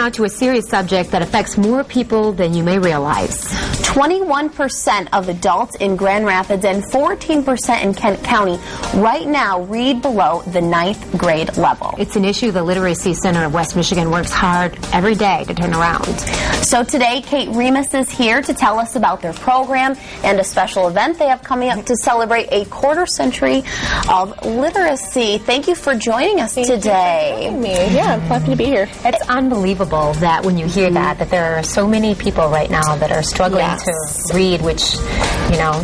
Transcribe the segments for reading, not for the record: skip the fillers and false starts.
now to a serious subject that affects more people than you may realize. 21% of adults in Grand Rapids and 14% in Kent County right now read below the 9th grade level. It's an issue the Literacy Center of West Michigan works hard every day to turn around. So today, Kate Remus is here to tell us about their program and a special event they have coming up to celebrate a quarter century of literacy. Thank you for joining us today. Yeah, I'm happy to be here. It's unbelievable that when you hear that there are so many people right now that are struggling to read, which, you know,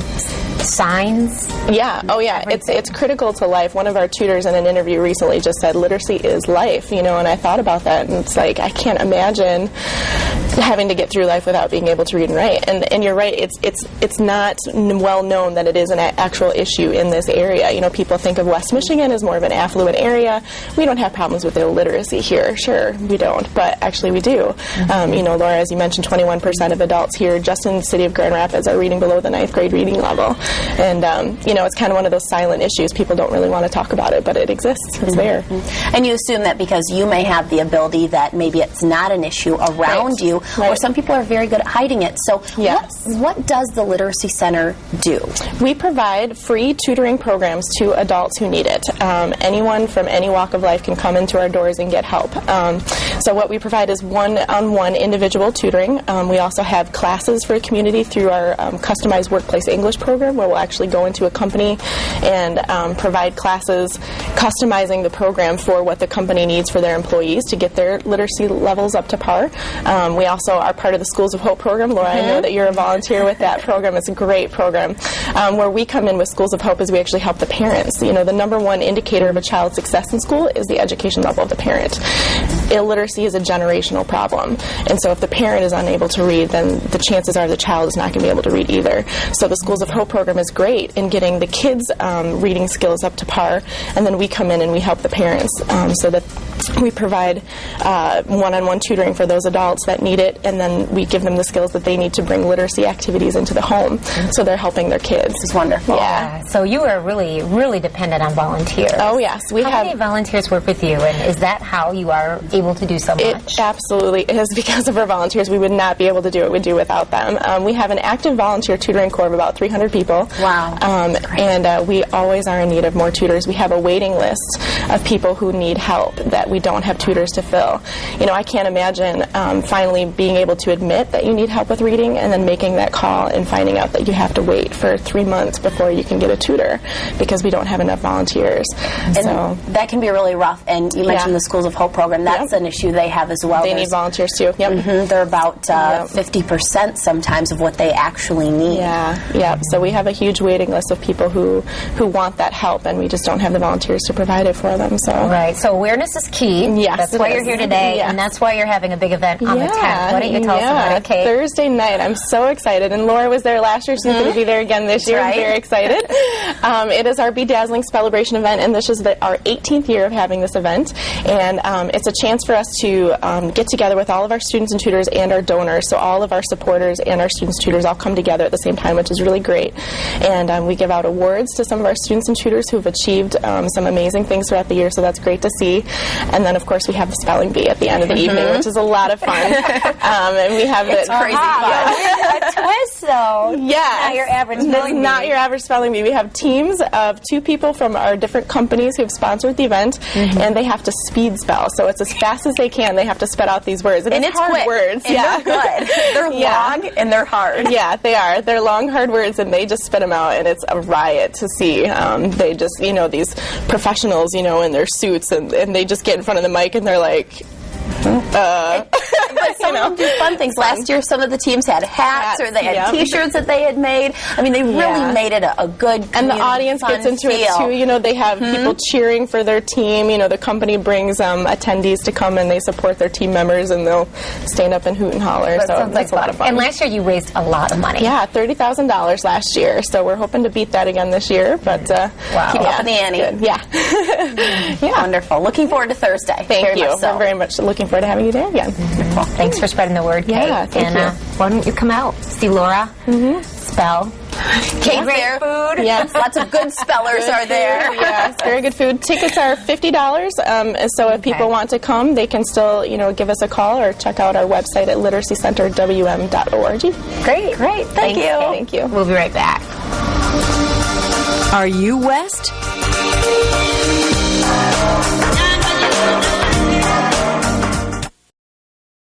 signs. Yeah, oh yeah, it's critical to life. One of our tutors in an interview recently just said literacy is life, you know, and I thought about that, and it's like, I can't imagine having to get through life without being able to read and write. And you're right, it's not well known that it is an actual issue in this area. You know, people think of West Michigan as more of an affluent area. We don't have problems with illiteracy here. Sure, we don't, but actually we do. You know, Laura, as you mentioned, 21% of adults here just in the city of Grand Rapids are reading below the 9th grade reading level. And, you know, it's kind of one of those silent issues. People don't really want to talk about it, but it exists. It's there. And you assume that because you may have the ability that maybe it's not an issue around you, or some people are very good at hiding it. So what does the Literacy Center do? We provide free tutoring programs to adults who need it. Anyone from any walk of life can come into our doors and get help. So what we provide is one-on-one individual tutoring. We also have classes for the community through our customized workplace English program, where we'll actually go into a company and provide classes customizing the program for what the company needs for their employees to get their literacy levels up to par. We also are part of the Schools of Hope program. Laura, I know that you're a volunteer with that program. It's a great program. Where we come in with Schools of Hope is we actually help the parents. You know, the number one indicator of a child's success in school is the education level of the parent. Illiteracy is a generational problem, and so if the parent is unable to read, then the chances are the child is not going to be able to read either. So the Schools of Hope program is great in getting the kids' reading skills up to par, and then we come in and we help the parents so that we provide one-on-one tutoring for those adults that need it, and then we give them the skills that they need to bring literacy activities into the home, so they're helping their kids. This is wonderful. Yeah. So you are really, really dependent on volunteers. Oh, yes. How many volunteers work with you, and is that how you are able to do so much? It absolutely is because of our volunteers. We would not be able to do what we do without them. We have an active volunteer tutoring corps of about 300 people. Wow. And we always are in need of more tutors. We have a waiting list of people who need help that we don't have tutors to fill. You know, I can't imagine finally being able to admit that you need help with reading and then making that call and finding out that you have to wait for 3 months before you can get a tutor because we don't have enough volunteers. And so that can be really rough. And you mentioned the Schools of Hope program. That's an issue they have as well. They need volunteers too. Yep. They're about 50% sometimes of what they actually need. Yeah. So we have a huge waiting list of people who want that help, and we just don't have the volunteers to provide it for them. So right. So awareness is key. Yes, that's why you're here today, and that's why you're having a big event on the 10th. Why don't you tell us about it, Kate? Thursday night. I'm so excited, and Laura was there last year. She's going to be there again this year. I'm very excited. It is our Bee Dazzling Spellabration event, and this is our 18th year of having this event, and it's a chance for us to get together with all of our students and tutors and our donors. So all of our supporters and our students and tutors all come together at the same time, which is really great. And we give out awards to some of our students and tutors who have achieved some amazing things throughout the year, so that's great to see. And then, of course, we have the spelling bee at the end of the evening, which is a lot of fun. And we have it's crazy fun. A twist, though. Yeah. Not your average spelling bee. Not your average spelling bee. We have teams of 2 people from our different companies who have sponsored the event, and they have to speed spell. So it's as fast as they can. They have to spit out these words. And it's hard quick. words. And they're good. They're long and they're hard. Yeah, they are. They're long, hard words, and they just spit them out, and it's a riot to see. They just, you know, these professionals, you know, in their suits, and they just get in front of the mic, and they're like, But some of them do fun things. Last year, some of the teams had hats or they had T-shirts that they had made. I mean, they really made it a good and the audience gets into it too. You know, they have people cheering for their team. You know, the company brings attendees to come and they support their team members, and they'll stand up and hoot and holler. That so sounds like a lot of fun. And last year you raised a lot of money. Yeah, $30,000 last year. So we're hoping to beat that again this year. But keep up in the ante. Good. Yeah. Wonderful. Looking forward to Thursday. Thank you. We're very much looking forward to having you there again. Well, thanks for spreading the word, Kate. Yeah, thank you. Why don't you come out, see Laura spell Cake there. Food. Yes. Lots of good spellers are there. Yes, very good food. Tickets are $50. So if people want to come, they can still, give us a call or check out our website at literacycenterwm.org. Great. Thank you. Thank you. We'll be right back. Are you West?